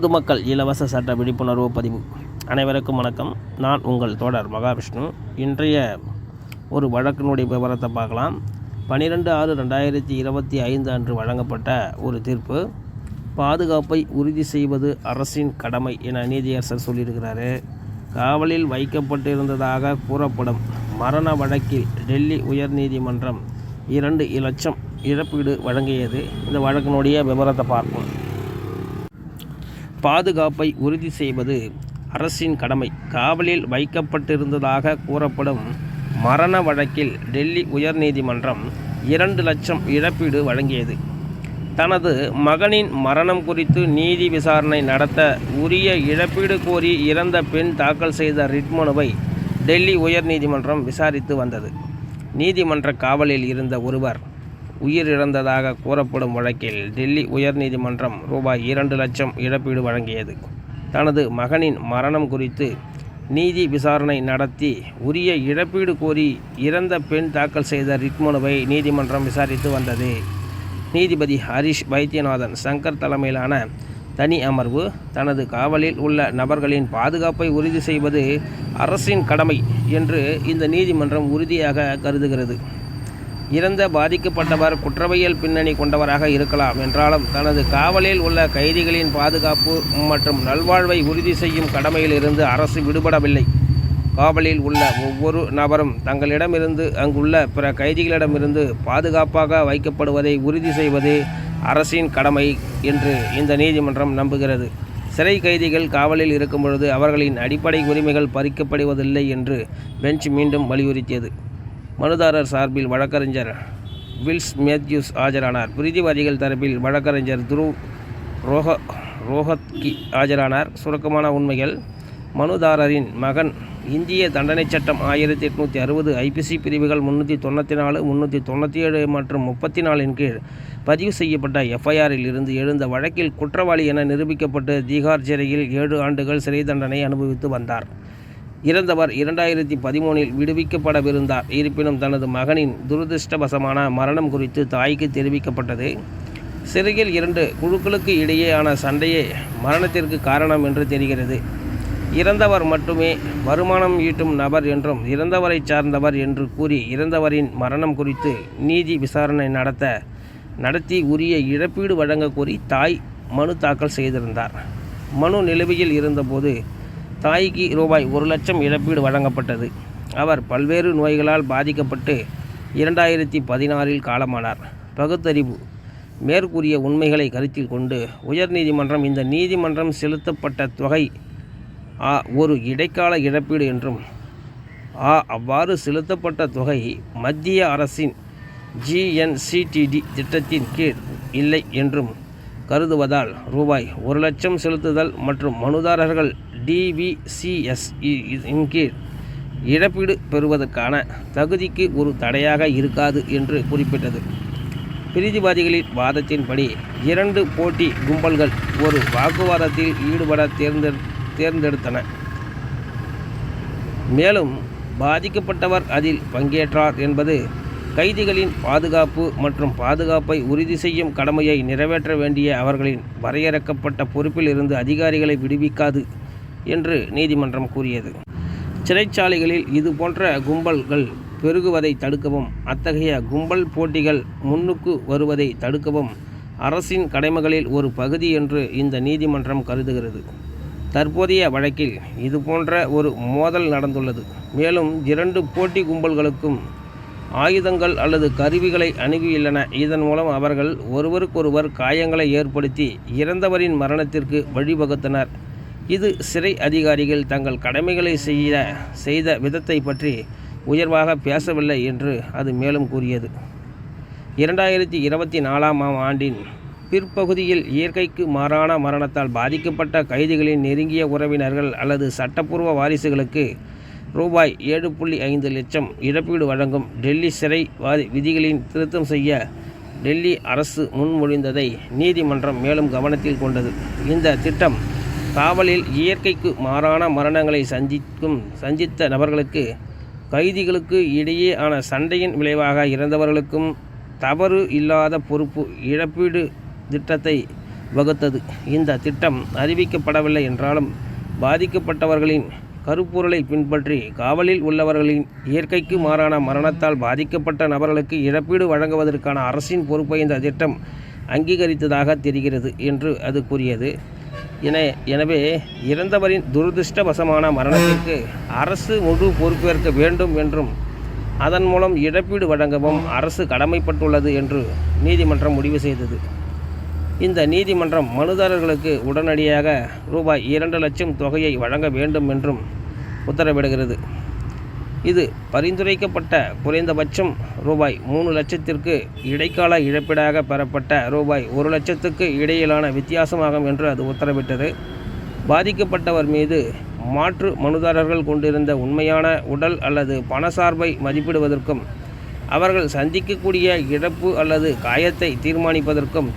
பொதுமக்கள் இலவச சட்ட விழிப்புணர்வு பதிவு. அனைவருக்கும் வணக்கம். நான் உங்கள் தோழர் மகாவிஷ்ணு. இன்றைய ஒரு வழக்கினுடைய விவரத்தை பார்க்கலாம். 12/6/2025 அன்று வழங்கப்பட்ட ஒரு தீர்ப்பு. பாதுகாப்பை உறுதி செய்வது அரசின் கடமை என நீதியரசர் சொல்லியிருக்கிறாரு. காவலில் வைக்கப்பட்டிருந்ததாக கூறப்படும் மரண வழக்கில் டெல்லி உயர்நீதிமன்றம் 2 லட்சம் இழப்பீடு வழங்கியது. இந்த வழக்கினுடைய விவரத்தை பார்ப்போம். பாதுகாப்பை உறுதி செய்வது அரசின் கடமை. காவலில் வைக்கப்பட்டிருந்ததாக கூறப்படும் மரண வழக்கில் டெல்லி உயர்நீதிமன்றம் 2 லட்சம் இழப்பீடு வழங்கியது. தனது மகனின் மரணம் குறித்து நீதி விசாரணை நடத்த உரிய இழப்பீடு கோரி இறந்த பெண் தாக்கல் செய்த ரிட் மனுவை டெல்லி உயர்நீதிமன்றம் விசாரித்து வந்தது. நீதிமன்ற காவலில் இருந்த ஒருவர் உயிரிழந்ததாக கூறப்படும் வழக்கில் டெல்லி உயர்நீதிமன்றம் ரூபாய் 2 லட்சம் இழப்பீடு வழங்கியது. தனது மகனின் மரணம் குறித்து நீதி விசாரணை நடத்தி உரிய இழப்பீடு கோரி இறந்த பெண் தாக்கல் செய்த ரிட் மனுவை நீதிமன்றம் விசாரித்து வந்தது. நீதிபதி ஹரிஷ் வைத்தியநாதன் சங்கர் தலைமையிலான தனி அமர்வு தனது காவலில் உள்ள நபர்களின் பாதுகாப்பை உறுதி செய்வது அரசின் கடமை என்று இந்த நீதிமன்றம் உறுதியாக கருதுகிறது. இறந்த பாதிக்கப்பட்டவர் குற்றவியல் பின்னணி கொண்டவராக இருக்கலாம் என்றாலும் தனது காவலில் உள்ள கைதிகளின் பாதுகாப்பு மற்றும் நல்வாழ்வை உறுதி செய்யும் கடமையில் இருந்து அரசு விடுபடவில்லை. காவலில் உள்ள ஒவ்வொரு நபரும் தங்களிடமிருந்து அங்குள்ள பிற கைதிகளிடமிருந்து பாதுகாப்பாக வைக்கப்படுவதை உறுதி செய்வது அரசின் கடமை என்று இந்த நீதிமன்றம் நம்புகிறது. சிறை கைதிகள் காவலில் இருக்கும் பொழுது அவர்களின் அடிப்படை உரிமைகள் பறிக்கப்படுவதில்லை என்று பெஞ்ச் மீண்டும் வலியுறுத்தியது. மனுதாரர் சார்பில் வழக்கறிஞர் வில்ஸ் மேத்யூஸ் ஆஜரானார். பிரதிவாதிகள் தரப்பில் வழக்கறிஞர் துருவ் ரோஹத்கி ஆஜரானார். சுருக்கமான உண்மைகள். மனுதாரரின் மகன் இந்திய தண்டனை சட்டம் 1860 ஐபிசி பிரிவுகள் 394, 397 மற்றும் 34 கீழ் பதிவு செய்யப்பட்ட எஃப்ஐஆரில் இருந்து எழுந்த வழக்கில் குற்றவாளி என நிரூபிக்கப்பட்டு திகார் சிறையில் 7 ஆண்டுகள் சிறை தண்டனை அனுபவித்து வந்தார். இறந்தவர் 2013 விடுவிக்கப்படவிருந்தார். இருப்பினும் தனது மகனின் துரதிருஷ்டவசமான மரணம் குறித்து தாய்க்கு தெரிவிக்கப்பட்டது. சிறையில் 2 குழுக்களுக்கு இடையேயான சண்டையே மரணத்திற்கு காரணம் என்று தெரிகிறது. இறந்தவர் மட்டுமே வருமானம் ஈட்டும் நபர் என்றும் இறந்தவரை சார்ந்தவர் என்று கூறி இறந்தவரின் மரணம் குறித்து நீதி விசாரணை நடத்தி உரிய இழப்பீடு வழங்க கோரி தாய் மனு தாக்கல் செய்திருந்தார். மனு நிலுவையில் இருந்தபோது தாய்க்கு ரூபாய் 1 லட்சம் இழப்பீடு வழங்கப்பட்டது. அவர் பல்வேறு நோய்களால் பாதிக்கப்பட்டு 2016 காலமானார். பகுத்தறிவு. மேற்கூறிய உண்மைகளை கருத்தில் கொண்டு உயர்நீதிமன்றம் இந்த நீதிமன்றம் செலுத்தப்பட்ட தொகை ஒரு இடைக்கால இழப்பீடு என்றும் அவ்வாறு செலுத்தப்பட்ட தொகை மத்திய அரசின் GNCTD திட்டத்தின் கீழ் இல்லை என்றும் கருதுவதால் ரூபாய் 1 லட்சம் செலுத்துதல் மற்றும் மனுதாரர்கள் DVCS இன் கீழ் இழப்பீடு பெறுவதற்கான தகுதிக்கு ஒரு தடையாக இருக்காது என்று குறிப்பிட்டது. பிரதிவாதிகளின் வாதத்தின்படி 2 போட்டி கும்பல்கள் ஒரு வாக்குவாதத்தில் ஈடுபட தேர்ந்தெடுத்தன. மேலும் பாதிக்கப்பட்டவர் அதில் பங்கேற்றார் என்பது கைதிகளின் பாதுகாப்பு மற்றும் பாதுகாப்பை உறுதி செய்யும் கடமையை நிறைவேற்ற வேண்டிய அவர்களின் வரையறுக்கப்பட்ட பொறுப்பில் இருந்து அதிகாரிகளை விடுவிக்காது என்று நீதிமன்றம் கூறியது. சிறைச்சாலைகளில் இது போன்ற கும்பல்கள் பெருகுவதை தடுக்கவும் அத்தகைய கும்பல் போட்டிகள் முன்னுக்கு வருவதை தடுக்கவும் அரசின் கடமைகளில் ஒரு பகுதி என்று இந்த நீதிமன்றம் கருதுகிறது. தற்போதைய வழக்கில் இது போன்ற ஒரு மோதல் நடந்துள்ளது. மேலும் 2 போட்டி கும்பல்களுக்கும் ஆயுதங்கள் அல்லது கருவிகளை அணுகியுள்ளன. இதன் மூலம் அவர்கள் ஒருவருக்கொருவர் காயங்களை ஏற்படுத்தி இறந்தவரின் மரணத்திற்கு வழிவகுத்தனர். இது சிறை அதிகாரிகள் தங்கள் கடமைகளை செய்த விதத்தை பற்றி உயர்வாக பேசவில்லை என்று அது மேலும் கூறியது. 2024 ஆண்டின் பிற்பகுதியில் இயற்கைக்கு மாறான மரணத்தால் பாதிக்கப்பட்ட கைதிகளின் நெருங்கிய உறவினர்கள் அல்லது சட்டப்பூர்வ வாரிசுகளுக்கு ரூபாய் 7.5 லட்சம் இழப்பீடு வழங்கும் டெல்லி சிறை விதிகளின் திருத்தம் செய்ய டெல்லி அரசு முன்மொழிந்ததை நீதிமன்றம் மேலும் கவனத்தில் கொண்டது. இந்த திட்டம் காவலில் இயற்கைக்கு மாறான மரணங்களை சந்தித்த நபர்களுக்கு கைதிகளுக்கு இடையே ஆன சண்டையின் விளைவாக இறந்தவர்களுக்கும் தவறு இல்லாத பொறுப்பு இழப்பீடு திட்டத்தை வகுத்தது. இந்த திட்டம் அறிவிக்கப்படவில்லை என்றாலும் பாதிக்கப்பட்டவர்களின் கருப்பொருளை பின்பற்றி காவலில் உள்ளவர்களின் இயற்கைக்கு மாறான மரணத்தால் பாதிக்கப்பட்ட நபர்களுக்கு இழப்பீடு வழங்குவதற்கான அரசின் பொறுப்பை இந்த திட்டம் அங்கீகரித்ததாக தெரிகிறது என்று அது கூறியது. எனவே இறந்தவரின் துரதிருஷ்டவசமான மரணத்திற்கு அரசு முழு பொறுப்பேற்க வேண்டும் என்றும் அதன் மூலம் இழப்பீடு வழங்கவும் அரசு கடமைப்பட்டுள்ளது என்று நீதிமன்றம் முடிவு செய்தது. இந்த நீதிமன்றம் மனுதாரர்களுக்கு உடனடியாக ரூபாய் 2 லட்சம் தொகையை வழங்க வேண்டும் என்றும் உத்தரவிடுகிறது. இது பரிந்துரைக்கப்பட்ட குறைந்தபட்சம் ரூபாய் 3 லட்சத்திற்கு இடைக்கால இழப்பீடாக பெறப்பட்ட ரூபாய் 1 லட்சத்துக்கு இடையிலான வித்தியாசமாகும் என்று அது உத்தரவிட்டது. பாதிக்கப்பட்டவர் மீது மாற்று மனுதாரர்கள் கொண்டிருந்த உண்மையான உடல் அல்லது பண சார்பை மதிப்பிடுவதற்கும் அவர்கள் சந்திக்கக்கூடிய இழப்பு அல்லது காயத்தை தீர்மானிப்பதற்கும்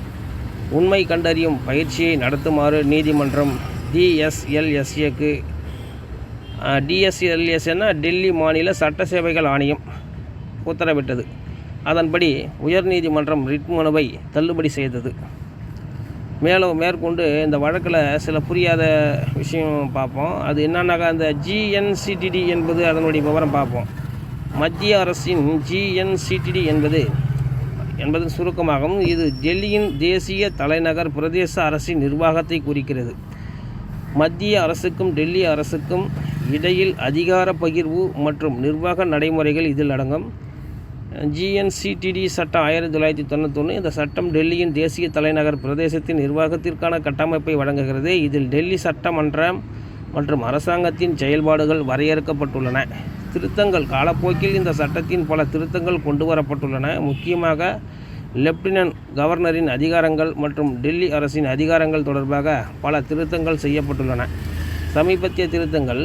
உண்மை கண்டறியும் பயிற்சியை நடத்துமாறு நீதிமன்றம் டிஎஸ்எல்எஸ்னா டெல்லி மாநில சட்ட சேவைகள் ஆணையம் உத்தரவிட்டது. அதன்படி உயர்நீதிமன்றம் ரிட் மனுவை தள்ளுபடி செய்தது. மேற்கொண்டு இந்த வழக்கில் சில புரியாத விஷயம் பார்ப்போம். அது என்னன்னாக்கா அந்த GNCTD என்பது அதனுடைய விவரம் பார்ப்போம். மத்திய அரசின் GNCTD என்பது சுருக்கமாகும். இது டெல்லியின் தேசிய தலைநகர் பிரதேச அரசின் நிர்வாகத்தை குறிக்கிறது. மத்திய அரசுக்கும் டெல்லி அரசுக்கும் இடையில் அதிகார பகிர்வு மற்றும் நிர்வாக நடைமுறைகள் இதில் அடங்கும். GNCTD சட்டம் 1991. இந்த சட்டம் டெல்லியின் தேசிய தலைநகர் பிரதேசத்தின் நிர்வாகத்திற்கான கட்டமைப்பை வழங்குகிறது. இதில் டெல்லி சட்டமன்றம் மற்றும் அரசாங்கத்தின் செயல்பாடுகள் வரையறுக்கப்பட்டுள்ளன. திருத்தங்கள் காலப்போக்கில் இந்த சட்டத்தின் பல திருத்தங்கள் கொண்டு வரப்பட்டுள்ளன. முக்கியமாக லெப்டினன்ட் கவர்னரின் அதிகாரங்கள் மற்றும் டெல்லி அரசின் அதிகாரங்கள் தொடர்பாக பல திருத்தங்கள் செய்யப்பட்டுள்ளன. சமீபத்திய திருத்தங்கள்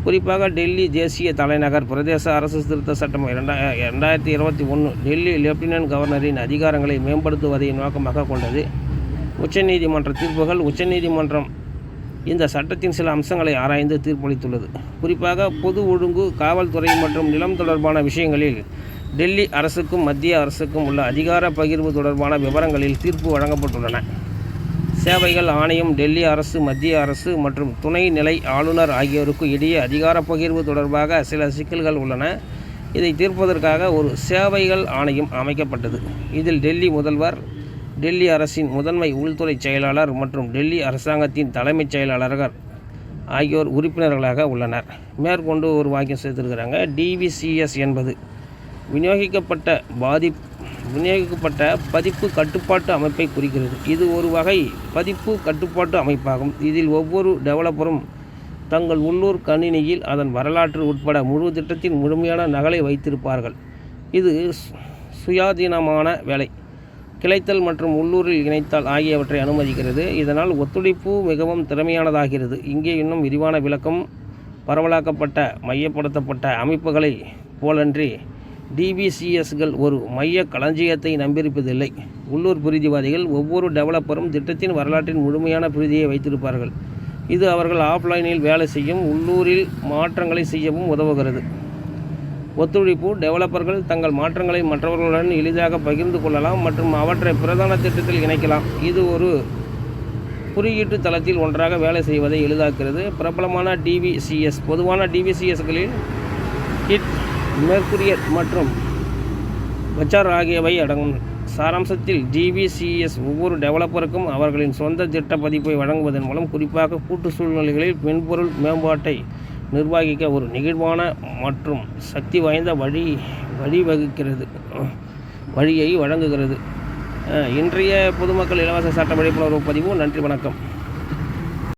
குறிப்பாக டெல்லி தேசிய தலைநகர் பிரதேச அரசு திருத்த சட்டம் 2021 டெல்லி லெப்டினன்ட் கவர்னரின் அதிகாரங்களை மேம்படுத்துவதை நோக்கமாக கொண்டது. உச்சநீதிமன்ற தீர்ப்புகள். உச்சநீதிமன்றம் இந்த சட்டத்தின் சில அம்சங்களை ஆராய்ந்து தீர்ப்பளித்துள்ளது. குறிப்பாக பொது ஒழுங்கு, காவல்துறை மற்றும் நிலம் தொடர்பான விஷயங்களில் டெல்லி அரசுக்கும் மத்திய அரசுக்கும் உள்ள அதிகார பகிர்வு தொடர்பான விவரங்களில் தீர்ப்பு வழங்கப்பட்டுள்ளன. சேவைகள் ஆணையம் டெல்லி அரசு, மத்திய அரசு மற்றும் துணை நிலை ஆளுநர் ஆகியோருக்கு இடையே அதிகார பகிர்வு தொடர்பாக சில சிக்கல்கள் உள்ளன. இதை தீர்ப்பதற்காக ஒரு சேவைகள் ஆணையம் அமைக்கப்பட்டது. இதில் டெல்லி முதல்வர், டெல்லி அரசின் முதன்மை உள்துறை செயலாளர் மற்றும் டெல்லி அரசாங்கத்தின் தலைமைச் செயலாளர்கள் ஆகியோர் உறுப்பினர்களாக உள்ளனர். மேற்கொண்டு ஒரு வாக்கியம் சேர்த்திருக்கிறாங்க. DVCS என்பது விநியோகிக்கப்பட்ட பதிப்பு கட்டுப்பாட்டு அமைப்பை குறிக்கிறது. இது ஒரு வகை பதிப்பு கட்டுப்பாட்டு அமைப்பாகும். இதில் ஒவ்வொரு டெவலப்பரும் தங்கள் உள்ளூர் கணினியில் அதன் வரலாற்று உட்பட முழு திட்டத்தின் முழுமையான நகலை வைத்திருப்பார்கள். இது சுயாதீனமான வேலை, கிளைத்தல் மற்றும் உள்ளூரில் இணைத்தல் ஆகியவற்றை அனுமதிக்கிறது. இதனால் ஒத்துழைப்பு மிகவும் திறமையானதாகிறது. இங்கே இன்னும் விரிவான விளக்கம். பரவலாக்கப்பட்ட மையப்படுத்தப்பட்ட அமைப்புகளை போலன்றி DVCSகள் ஒரு மைய களஞ்சியத்தை நம்பியிருப்பதில்லை. உள்ளூர் பிரதிவாதிகள் ஒவ்வொரு டெவலப்பரும் திட்டத்தின் வரலாற்றின் முழுமையான பிரதியை வைத்திருப்பார்கள். இது அவர்கள் ஆஃப்லைனில் வேலை செய்யும் உள்ளூரில் மாற்றங்களை செய்யவும் உதவுகிறது. ஒத்துழைப்பு. டெவலப்பர்கள் தங்கள் மாற்றங்களை மற்றவர்களுடன் எளிதாக பகிர்ந்து கொள்ளலாம் மற்றும் அவற்றை பிரதான திட்டத்தில் இணைக்கலாம். இது ஒரு குறியீட்டு தளத்தில் ஒன்றாக வேலை செய்வதை எளிதாக்குகிறது. பிரபலமான DVCS. பொதுவான DVCSகளில் ஹிட், மெர்குரியர் மற்றும் பச்சார் ஆகியவை அடங்கும். சாராம்சத்தில் DVCS ஒவ்வொரு டெவலப்பருக்கும் அவர்களின் சொந்த திட்ட பதிப்பை வழங்குவதன் மூலம் குறிப்பாக கூட்டு சூழ்நிலைகளில் மென்பொருள் மேம்பாட்டை நிர்வகிக்க ஒரு நெகிழ்வான மற்றும் சக்தி வாய்ந்த வழியை வழங்குகிறது. இன்றைய பொதுமக்கள் இலவச சட்ட விழிப்புணர்வு பதிவு. நன்றி, வணக்கம்.